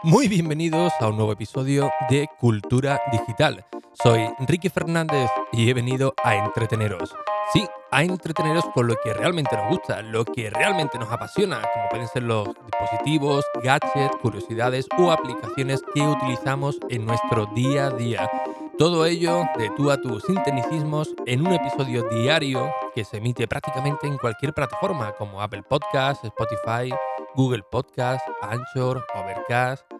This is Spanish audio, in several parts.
Muy bienvenidos a un nuevo episodio de Cultura Digital. Soy Ricky Fernández y he venido a entreteneros. Sí, a entreteneros con lo que realmente nos gusta, lo que realmente nos apasiona, como pueden ser los dispositivos, gadgets, curiosidades o aplicaciones que utilizamos en nuestro día a día. Todo ello de tú a tú, sin tecnicismos, en un episodio diario que se emite prácticamente en cualquier plataforma como Apple Podcasts, Spotify, Google Podcasts, Anchor, Overcast.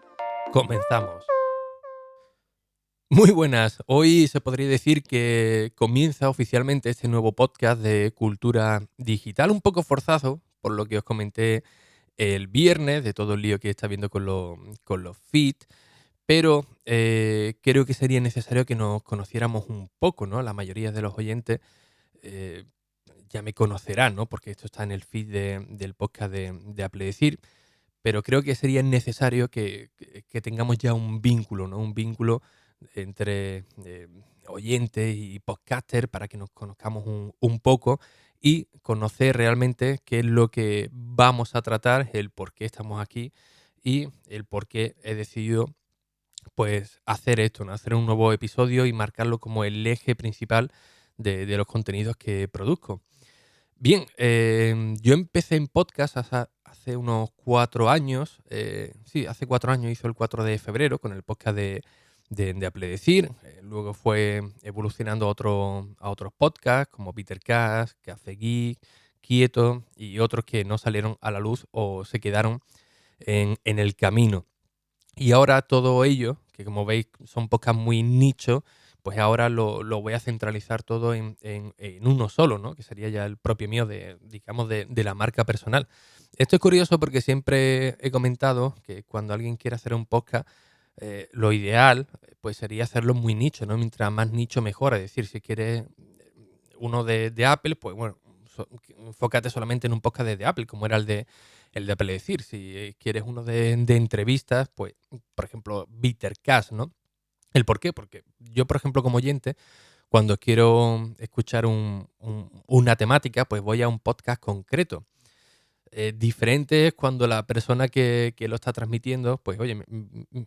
Comenzamos. Muy buenas. Hoy se podría decir que comienza oficialmente este nuevo podcast de cultura digital, un poco forzado, por lo que os comenté el viernes, de todo el lío que está habiendo con los feeds, pero creo que sería necesario que nos conociéramos un poco, ¿no? La mayoría de los oyentes eh, ya me conocerán, ¿no? Porque esto está en el feed del podcast de Apple Decir, pero creo que sería necesario que tengamos ya un vínculo, ¿no? Un vínculo entre oyentes y podcaster para que nos conozcamos un poco y conocer realmente qué es lo que vamos a tratar, el por qué estamos aquí y el por qué he decidido pues hacer esto, ¿no? Hacer un nuevo episodio y marcarlo como el eje principal de los contenidos que produzco. Bien, yo empecé en podcast hace unos 4 años. Sí, hace 4 años, hizo el 4 de febrero con el podcast de Apple Decir. Luego fue evolucionando a otros podcasts como Petercast, Café Geek, Quieto y otros que no salieron a la luz o se quedaron en el camino. Y ahora todo ello, que como veis son podcasts muy nicho, pues ahora lo voy a centralizar todo en uno solo, ¿no? Que sería ya el propio mío, digamos, de la marca personal. Esto es curioso porque siempre he comentado que cuando alguien quiere hacer un podcast, lo ideal pues sería hacerlo muy nicho, ¿no? Mientras más nicho mejor. Es decir, si quieres uno de Apple, pues bueno, enfócate solamente en un podcast de Apple, como era el de Apple Decir. Si quieres uno de entrevistas, pues, por ejemplo, Bittercast, ¿no? ¿El por qué? Porque yo, por ejemplo, como oyente, cuando quiero escuchar una temática, pues voy a un podcast concreto. Diferente es cuando la persona que lo está transmitiendo, pues oye,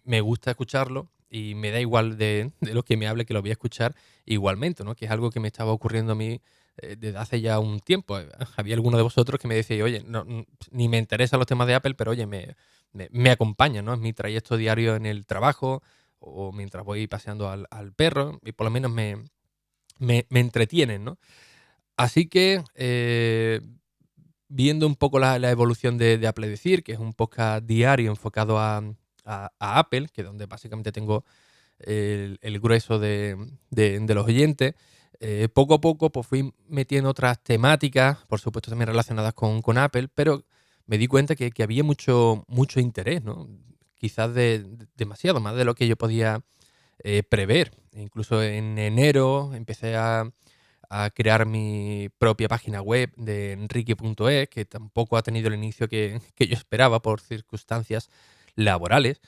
me gusta escucharlo y me da igual de lo que me hable, que lo voy a escuchar igualmente, ¿no? Que es algo que me estaba ocurriendo a mí desde hace ya un tiempo. Había alguno de vosotros que me decía, oye, no, ni me interesan los temas de Apple, pero oye, me acompaña, ¿no? Es mi trayecto diario en el trabajo o mientras voy paseando al perro y por lo menos me entretienen, ¿no? Así que viendo un poco la evolución de Apple Decir, que es un podcast diario enfocado a Apple, que es donde básicamente tengo el grueso de los oyentes, poco a poco pues fui metiendo otras temáticas, por supuesto también relacionadas con Apple, pero me di cuenta que había mucho interés, ¿no? Quizás demasiado, más de lo que yo podía prever. Incluso en enero empecé a crear mi propia página web de enrique.es, que tampoco ha tenido el inicio que yo esperaba por circunstancias laborales,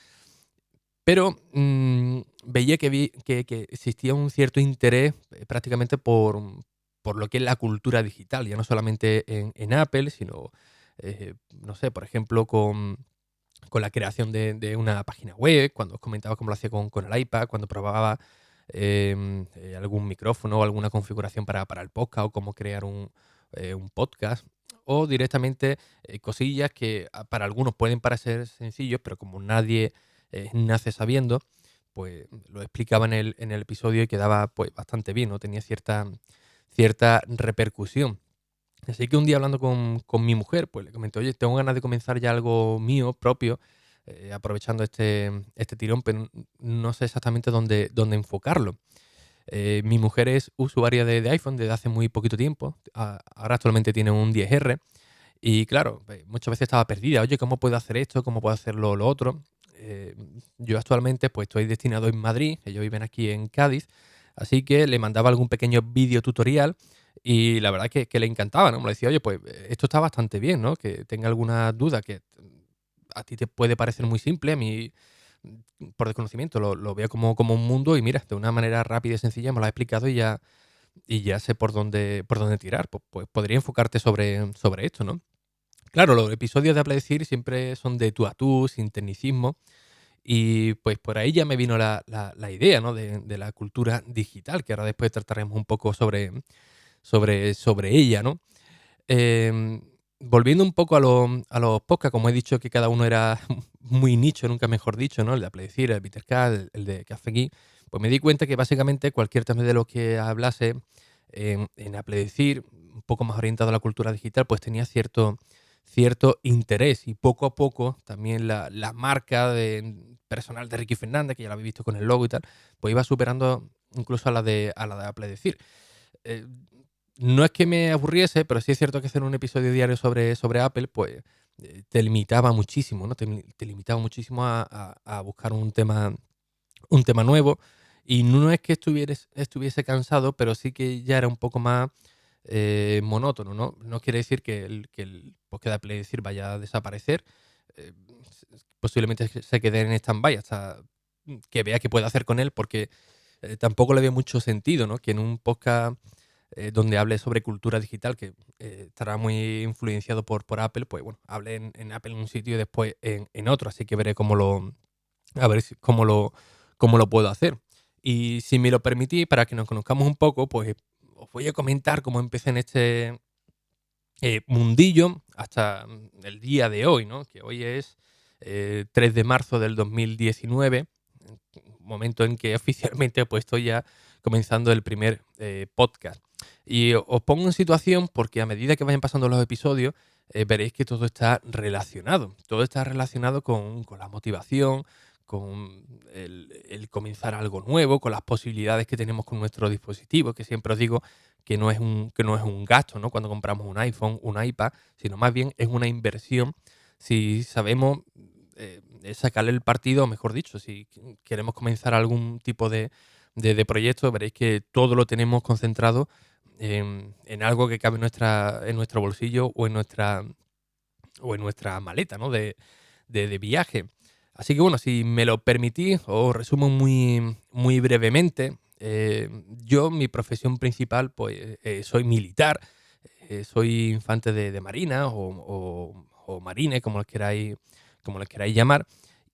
pero veía que existía un cierto interés prácticamente por lo que es la cultura digital, ya no solamente en Apple, sino, no sé, por ejemplo, con la creación de una página web, cuando os comentaba cómo lo hacía con el iPad, cuando probaba algún micrófono o alguna configuración para el podcast o cómo crear un podcast, o directamente cosillas que para algunos pueden parecer sencillos, pero como nadie nace sabiendo, pues lo explicaba en el episodio y quedaba pues bastante bien, ¿no? Tenía cierta repercusión. Así que un día hablando con mi mujer, pues le comenté, oye, tengo ganas de comenzar ya algo mío, propio, aprovechando este tirón, pero no sé exactamente dónde enfocarlo. Mi mujer es usuaria de iPhone desde hace muy poquito tiempo. Ahora actualmente tiene un 10R. Y claro, muchas veces estaba perdida. Oye, ¿cómo puedo hacer esto? ¿Cómo puedo hacerlo lo otro? Yo actualmente pues estoy destinado en Madrid. Ellos viven aquí en Cádiz. Así que le mandaba algún pequeño vídeo tutorial y la verdad que le encantaba, ¿no? Me decía, oye, pues esto está bastante bien, ¿no? Que tenga alguna duda que a ti te puede parecer muy simple, a mí por desconocimiento lo veo como un mundo y mira, de una manera rápida y sencilla me lo ha explicado y ya sé por dónde tirar. Pues podría enfocarte sobre esto, ¿no? Claro, los episodios de Apple Decir siempre son de tú a tú, sin tecnicismo. Y pues por ahí ya me vino la idea, ¿no? De la cultura digital, que ahora después trataremos un poco sobre ella, ¿no? Volviendo un poco a los podcasts, como he dicho que cada uno era muy nicho, nunca mejor dicho, ¿no? El de Apple Decir, el de Peter Cat, el de Café Geek, pues me di cuenta que básicamente cualquier tema de lo que hablase en Apple Decir, un poco más orientado a la cultura digital, pues tenía cierto interés. Y poco a poco también la marca personal de Ricky Fernández, que ya la habéis visto con el logo y tal, pues iba superando incluso a la de Apple Decir. Eh, no es que me aburriese, pero sí es cierto que hacer un episodio diario sobre Apple, pues te limitaba muchísimo, ¿no? Te limitaba muchísimo a buscar un tema nuevo. Y no es que estuviese cansado, pero sí que ya era un poco más monótono, ¿no? No quiere decir que el podcast de Apple Decir vaya a desaparecer. eh, Posiblemente se quede en stand-by hasta que vea qué puede hacer con él, porque tampoco le veo mucho sentido, ¿no? Que en un podcast donde hable sobre cultura digital, que estará muy influenciado por Apple, pues bueno, hable en Apple en un sitio y después en otro, así que veré a ver cómo lo puedo hacer. Y si me lo permitís, para que nos conozcamos un poco, pues os voy a comentar cómo empecé en este mundillo hasta el día de hoy, ¿no? Que hoy es 3 de marzo del 2019, momento en que oficialmente pues estoy ya comenzando el primer podcast. Y os pongo en situación porque a medida que vayan pasando los episodios, veréis que todo está relacionado. Todo está relacionado con la motivación, con el comenzar algo nuevo, con las posibilidades que tenemos con nuestro dispositivo, que siempre os digo que no es un gasto, ¿no? Cuando compramos un iPhone, un iPad, sino más bien es una inversión si sabemos sacarle el partido, o mejor dicho, si queremos comenzar algún tipo de proyecto, veréis que todo lo tenemos concentrado en algo que cabe en nuestro bolsillo o en nuestra maleta, ¿no? De viaje. Así que bueno, si me lo permitís, os resumo muy, muy brevemente. Yo, mi profesión principal, pues soy militar, soy infante de marina o marine, como les queráis llamar.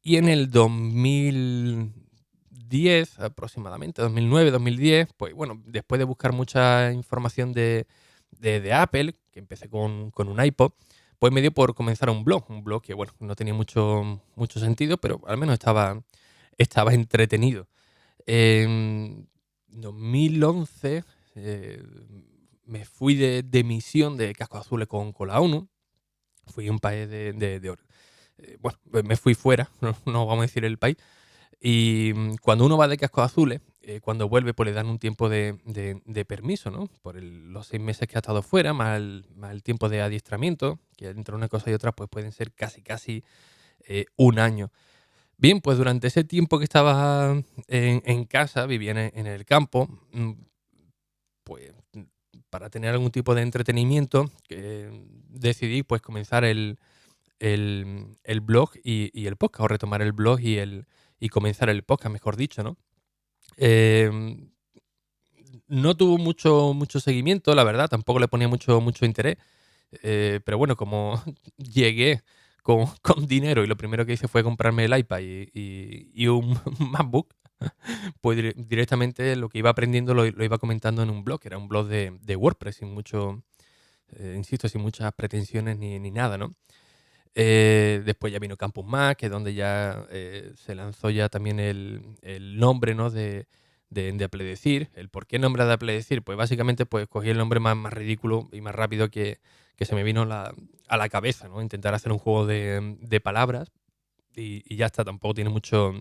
Y en el 2010, aproximadamente, 2009, 2010, pues bueno, después de buscar mucha información de Apple, que empecé con un iPod, pues me dio por comenzar un blog que, bueno, no tenía mucho sentido, pero al menos estaba entretenido. En 2011 me fui de misión de cascos azules con la ONU. Fui a un país bueno, me fui fuera, no vamos a decir el país. Y cuando uno va de cascos azules, cuando vuelve, pues le dan un tiempo de permiso, ¿no? Por los 6 meses que ha estado fuera, más el tiempo de adiestramiento, que entre una cosa y otra, pues pueden ser casi un año. Bien, pues durante ese tiempo que estaba en casa, vivía en el campo, pues para tener algún tipo de entretenimiento, decidí pues comenzar el blog y el podcast, o retomar el blog y comenzar el podcast, mejor dicho, ¿no? Em, no tuvo mucho seguimiento, la verdad, tampoco le ponía mucho interés, pero bueno, como llegué con dinero y lo primero que hice fue comprarme el iPad y un MacBook, pues directamente lo que iba aprendiendo lo iba comentando en un blog, era un blog de WordPress, insisto, sin muchas pretensiones ni nada, ¿no? Después ya vino Campus Más, que es donde ya se lanzó ya también el nombre, ¿no? de Apledecir. ¿El por qué nombre de Apledecir? Pues básicamente pues cogí el nombre más ridículo y más rápido que se me vino a la cabeza, ¿no? Intentar hacer un juego de palabras y ya está, tampoco tiene mucho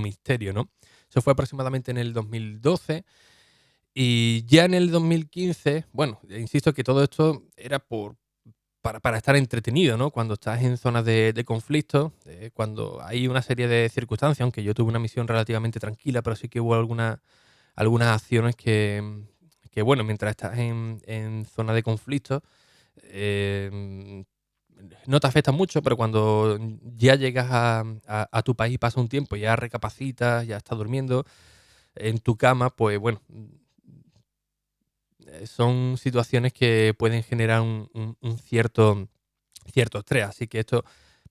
misterio, ¿no? Eso fue aproximadamente en el 2012. Y ya en el 2015, bueno, insisto que todo esto era para estar entretenido, ¿no? Cuando estás en zonas de conflicto, cuando hay una serie de circunstancias, aunque yo tuve una misión relativamente tranquila, pero sí que hubo algunas acciones que, bueno, mientras estás en zona de conflicto, eh, no te afectan mucho, pero cuando ya llegas a tu país, pasa un tiempo, ya recapacitas, ya estás durmiendo en tu cama, pues bueno, son situaciones que pueden generar un cierto cierto estrés. Así que esto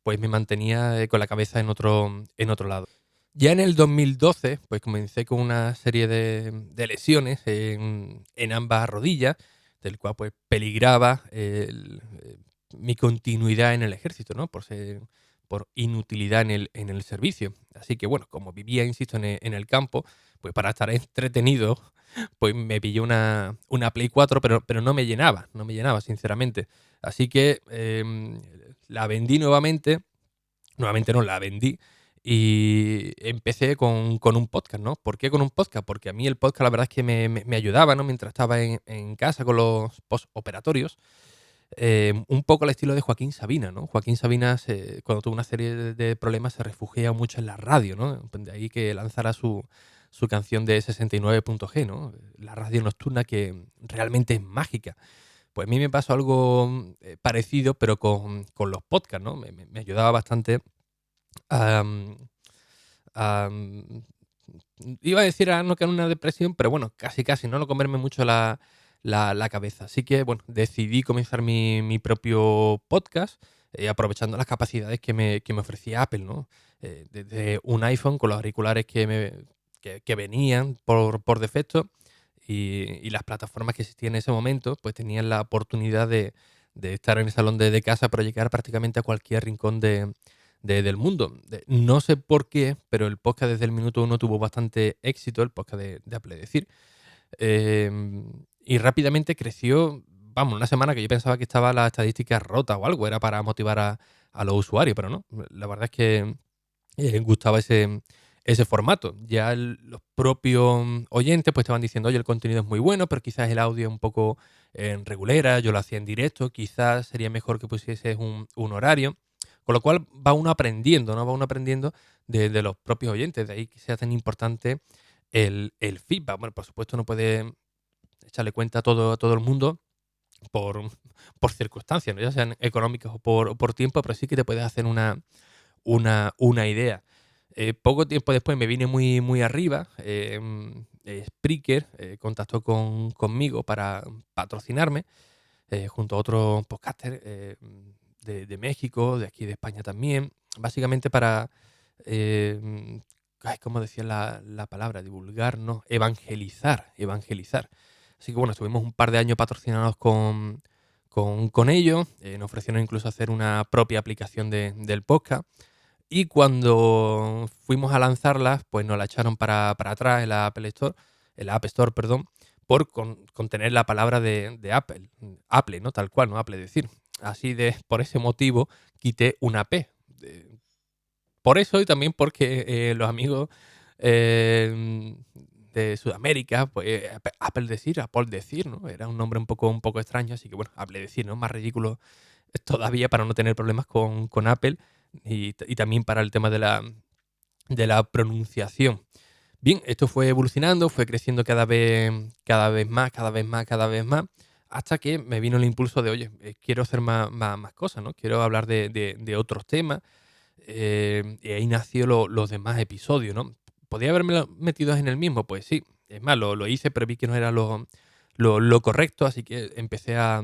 pues me mantenía con la cabeza en otro lado. Ya en el 2012, pues comencé con una serie de lesiones en ambas rodillas, del cual pues peligraba mi continuidad en el ejército, ¿no? Por inutilidad en el servicio. Así que bueno, como vivía, insisto, en el campo, pues para estar entretenido, pues me pillé una Play 4, pero no me llenaba, sinceramente. Así que la vendí nuevamente. Nuevamente no, la vendí y empecé con un podcast, ¿no? ¿Por qué con un podcast? Porque a mí el podcast la verdad es que me ayudaba, ¿no? Mientras estaba en casa con los postoperatorios, un poco al estilo de Joaquín Sabina, ¿no? Joaquín Sabina, cuando tuvo una serie de problemas, se refugia mucho en la radio, ¿no? De ahí que lanzara su canción de 69.g, ¿no? La radio nocturna que realmente es mágica. Pues a mí me pasó algo parecido, pero con los podcasts, ¿no? Me ayudaba bastante a, a, iba a decir a no caer en una depresión, pero bueno, casi casi, ¿no? No comerme mucho la cabeza. Así que, bueno, decidí comenzar mi propio podcast, aprovechando las capacidades que me ofrecía Apple, ¿no? Desde un iPhone con los auriculares que venían por defecto y las plataformas que existían en ese momento, pues tenían la oportunidad de estar en el salón de casa, pero llegar prácticamente a cualquier rincón del mundo. No sé por qué, pero el podcast desde el minuto uno tuvo bastante éxito, el podcast de Apple, es decir, eh, y rápidamente creció, vamos, una semana que yo pensaba que estaba la estadística rota o algo, era para motivar a los usuarios, pero no, la verdad es que gustaba ese formato. Ya los propios oyentes pues estaban diciendo, oye, el contenido es muy bueno, pero quizás el audio es un poco regulera, yo lo hacía en directo, quizás sería mejor que pusieses un horario. Con lo cual va uno aprendiendo, ¿no? Va uno aprendiendo de los propios oyentes, de ahí que sea tan importante el feedback. Bueno, por supuesto no puede echarle cuenta a todo el mundo por, por circunstancias, ¿no? Ya sean económicas o por tiempo, pero sí que te puedes hacer una idea. Poco tiempo después me vine muy, muy arriba. Spreaker contactó conmigo para patrocinarme, junto a otros podcasters de México, de aquí de España también. Básicamente para, ¿cómo decía la palabra? Divulgar, ¿no? Evangelizar. Así que bueno, estuvimos un par de años patrocinados con ellos. Nos ofrecieron incluso hacer una propia aplicación del podcast. Y cuando fuimos a lanzarlas, pues nos la echaron para atrás en la App Store, perdón, por contener la palabra de Apple. Apple, ¿no? Tal cual, ¿no? Apple decir. Por ese motivo, quité una P. Por eso y también porque los amigos de Sudamérica, pues Apple decir, ¿no? Era un nombre un poco extraño, así que bueno, Apple decir, ¿no? Más ridículo todavía para no tener problemas con Apple y también para el tema de la pronunciación. Bien, esto fue evolucionando, fue creciendo cada vez más, cada vez más, cada vez más, hasta que me vino el impulso de, oye, quiero hacer más cosas, ¿no? Quiero hablar de otros temas, y ahí nació los demás episodios, ¿no? ¿Podría haberme metido en el mismo? Pues sí, es más, lo hice, pero vi que no era lo correcto, así que empecé a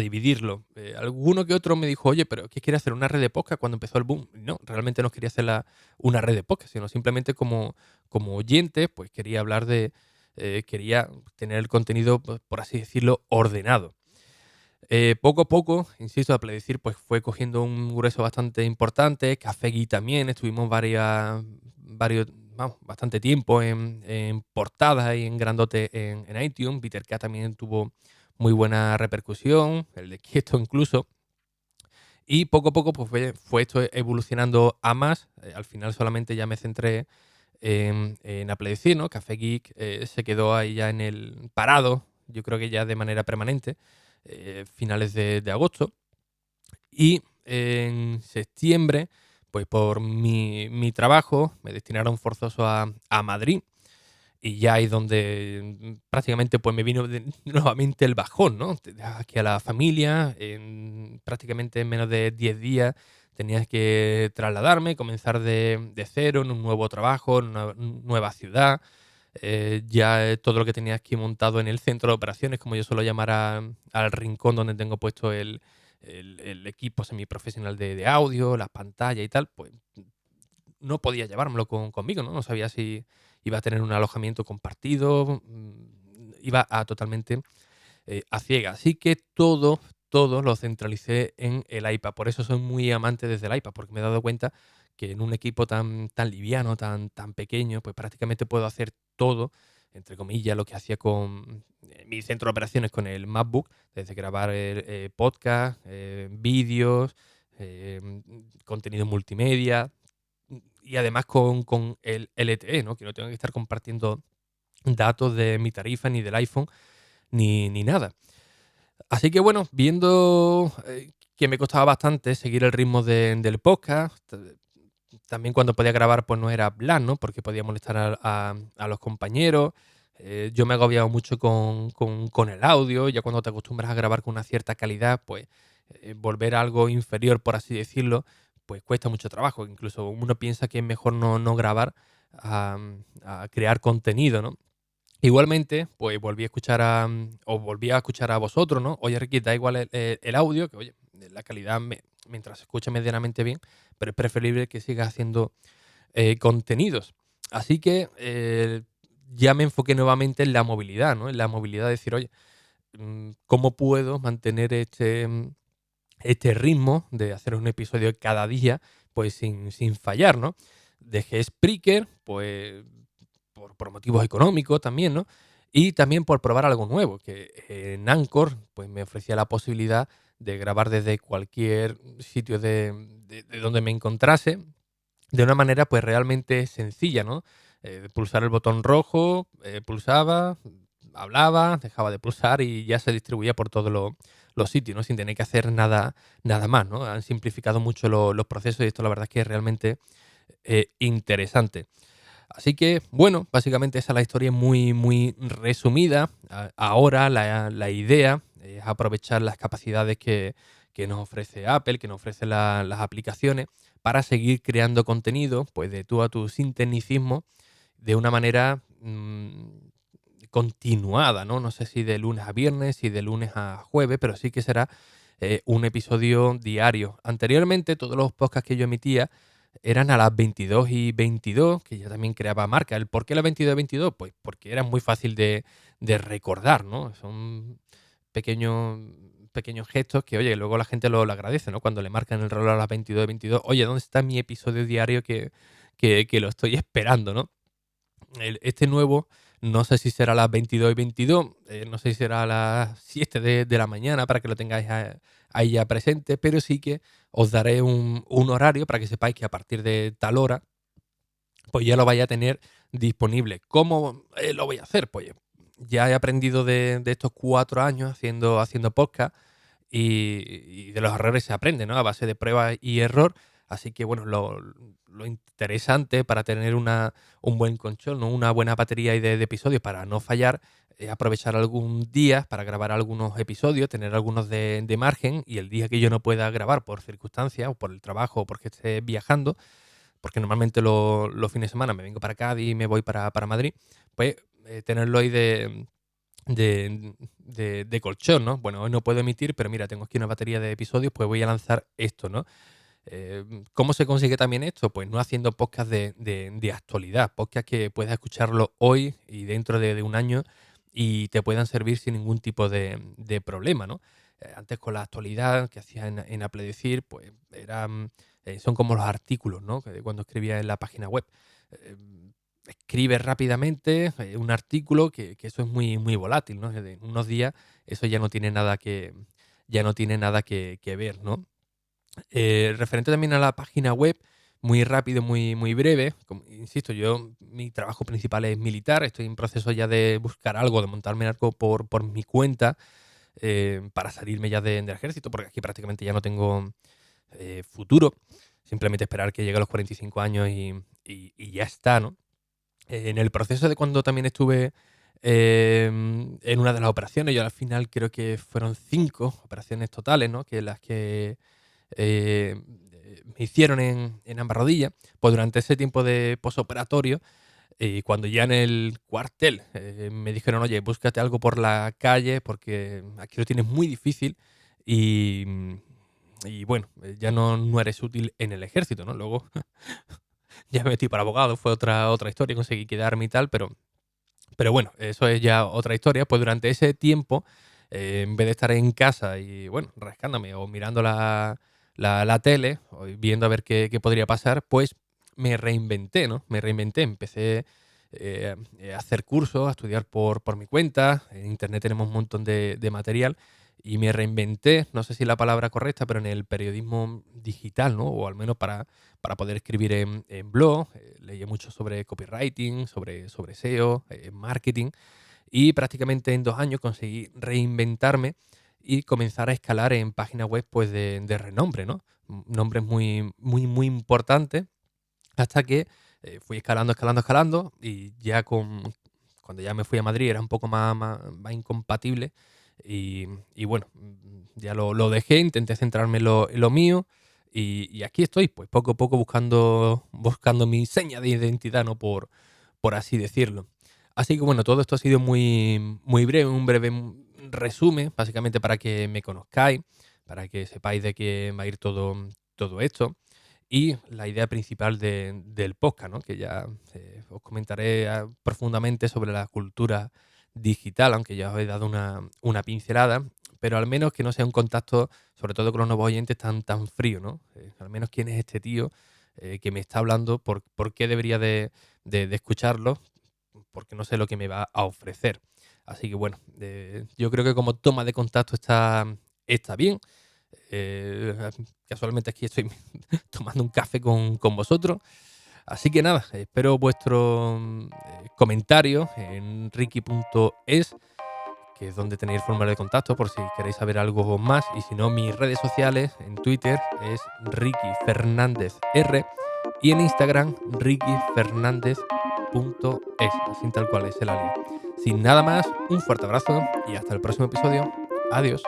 dividirlo. Alguno que otro me dijo, oye, pero ¿qué quiere hacer? ¿Una red de podcast cuando empezó el boom? No, realmente no quería hacer una red de podcast, sino simplemente como oyente, pues quería quería tener el contenido, pues, por así decirlo, ordenado. Poco a poco, insisto, a decir, pues fue cogiendo un grueso bastante importante. Café Gui también, estuvimos bastante tiempo en portadas y en grandote en iTunes. Peter K también tuvo muy buena repercusión, el de Quieto incluso. Y poco a poco pues fue esto evolucionando a más. Al final solamente ya me centré en Apple Decir, ¿no? Café Geek se quedó ahí ya en el parado, yo creo que ya de manera permanente, finales de agosto. Y en septiembre, pues por mi trabajo, me destinaron forzoso a Madrid. Y ya ahí donde prácticamente pues me vino nuevamente el bajón, ¿no? Te dejas aquí a la familia, prácticamente en menos de 10 días tenías que trasladarme, comenzar de cero en un nuevo trabajo, en una nueva ciudad. Ya todo lo que tenía aquí montado en el centro de operaciones, como yo suelo llamar al rincón donde tengo puesto el equipo semiprofesional de audio, las pantallas y tal, pues no podía llevármelo conmigo, ¿no? No sabía si iba a tener un alojamiento compartido, iba a totalmente a ciegas. Así que todo lo centralicé en el iPad. Por eso soy muy amante desde el iPad, porque me he dado cuenta que en un equipo tan liviano, tan pequeño, pues prácticamente puedo hacer todo, entre comillas, lo que hacía con mi centro de operaciones con el MacBook, desde grabar podcast, vídeos, contenido multimedia, y además con el LTE, ¿no? Que no tengo que estar compartiendo datos de mi tarifa ni del iPhone ni nada. Así que bueno, viendo que me costaba bastante seguir el ritmo del podcast, también cuando podía grabar pues no era plan, ¿no? Porque podía molestar a los compañeros. Yo me agobiaba mucho con el audio, ya cuando te acostumbras a grabar con una cierta calidad, pues volver a algo inferior, por así decirlo, pues cuesta mucho trabajo. Incluso uno piensa que es mejor no grabar a, a crear contenido, ¿no? Igualmente, pues os volví a escuchar a vosotros, ¿no? Oye, Ricky, da igual el audio, que oye, la calidad mientras se escucha medianamente bien, pero es preferible que sigas haciendo contenidos. Así que ya me enfoqué nuevamente en la movilidad, ¿no? En la movilidad de decir, oye, ¿cómo puedo mantener este ritmo de hacer un episodio cada día, pues sin fallar, ¿no? Dejé Spreaker, pues por motivos económicos también, ¿no? Y también por probar algo nuevo, que en Anchor pues me ofrecía la posibilidad de grabar desde cualquier sitio de donde me encontrase, de una manera pues realmente sencilla, ¿no? Pulsar el botón rojo, pulsaba, hablaba, dejaba de pulsar y ya se distribuía por todos los sitios, ¿no? Sin tener que hacer nada más, ¿no? Han simplificado mucho los procesos y esto la verdad es que es realmente interesante. Así que, bueno, básicamente esa es la historia muy resumida. Ahora la idea es aprovechar las capacidades que nos ofrece Apple, que nos ofrecen las aplicaciones, para seguir creando contenido, pues de tú a tu sin tecnicismo, de una manera continuada, ¿no? No sé si de lunes a viernes, si de lunes a jueves, pero sí que será un episodio diario. Anteriormente, todos los podcasts que yo emitía eran a las 22:22, que ya también creaba marca. ¿El por qué las 22:22? Pues porque era muy fácil de recordar, ¿no? Son pequeños, pequeños gestos que, oye, luego la gente lo agradece, ¿no? Cuando le marcan el reloj a las 22:22, oye, ¿dónde está mi episodio diario que lo estoy esperando, ¿no? Este nuevo, no sé si será a las 22:22, no sé si será a las 7 de la mañana para que lo tengáis ahí ya presente, pero sí que os daré un horario para que sepáis que a partir de tal hora, pues ya lo vais a tener disponible. ¿Cómo lo voy a hacer? Pues ya he aprendido de estos 4 años haciendo podcast y de los errores se aprende, ¿no? A base de prueba y error. Así que, bueno, lo interesante para tener un buen control, ¿no? Una buena batería de episodios para no fallar, es aprovechar algún día para grabar algunos episodios, tener algunos de margen y el día que yo no pueda grabar por circunstancias o por el trabajo o porque esté viajando, porque normalmente los fines de semana me vengo para Cádiz y me voy para Madrid, pues tenerlo ahí de colchón, ¿no? Bueno, hoy no puedo emitir, pero mira, tengo aquí una batería de episodios, pues voy a lanzar esto, ¿no? ¿Cómo se consigue también esto? Pues no haciendo podcast de actualidad, podcast que puedas escucharlo hoy y dentro de un año y te puedan servir sin ningún tipo de problema, ¿no? Antes con la actualidad que hacía en Apple Decir, pues son como los artículos, ¿no? Que cuando escribía en la página web. Eh, Escribes rápidamente un artículo que eso es muy volátil, ¿no? En unos días eso ya no tiene nada que ver, ¿no? Referente también a la página web, muy rápido, muy breve. Como, insisto, mi trabajo principal es militar. Estoy en proceso ya de buscar algo, de montarme algo por mi cuenta para salirme ya del ejército, porque aquí prácticamente ya no tengo futuro. Simplemente esperar que llegue a los 45 años y ya está, ¿no? En el proceso de cuando también estuve en una de las operaciones, yo al final creo que fueron 5 operaciones totales, ¿no? Que las que eh, me hicieron en ambas rodillas, pues durante ese tiempo de posoperatorio, y cuando ya en el cuartel me dijeron, oye, búscate algo por la calle porque aquí lo tienes muy difícil y, y bueno, ya no eres útil en el ejército, ¿no? Luego ya me metí para abogado, fue otra historia, conseguí quedarme y tal, pero bueno, eso es ya otra historia. Pues durante ese tiempo, en vez de estar en casa y, bueno, rascándome o mirando la tele, o viendo a ver qué podría pasar, pues me reinventé, ¿no? Me reinventé, empecé a hacer cursos, a estudiar por mi cuenta. En internet tenemos un montón de material y me reinventé, no sé si la palabra correcta, pero en el periodismo digital, ¿no? O al menos para poder escribir en blog. Leí mucho sobre copywriting, sobre SEO, marketing, y prácticamente en 2 años conseguí reinventarme y comenzar a escalar en páginas web pues de renombre, ¿no? Nombres muy, muy, muy importantes, hasta que fui escalando, escalando, escalando, y ya cuando ya me fui a Madrid era un poco más incompatible, y bueno, ya lo dejé, intenté centrarme en lo mío, y aquí estoy, pues poco a poco buscando mi seña de identidad, ¿no? Por así decirlo. Así que bueno, todo esto ha sido muy, muy breve, un breve resumen, básicamente para que me conozcáis, para que sepáis de qué va a ir todo esto. Y la idea principal del podcast, ¿no? Que ya os comentaré profundamente sobre la cultura digital, aunque ya os he dado una pincelada, pero al menos que no sea un contacto, sobre todo con los nuevos oyentes, tan frío, ¿no? Al menos quién es este tío que me está hablando, por qué debería de escucharlo, porque no sé lo que me va a ofrecer. Así que bueno, yo creo que como toma de contacto está bien. Eh, Casualmente aquí estoy tomando un café con vosotros. Así que nada, espero vuestros comentarios en ricky.es, que es donde tenéis el formulario de contacto por si queréis saber algo más. Y si no, mis redes sociales en Twitter es Ricky Fernández R, y en Instagram rickyfernandez.es, así tal cual es el alias. Sin nada más, un fuerte abrazo y hasta el próximo episodio. Adiós.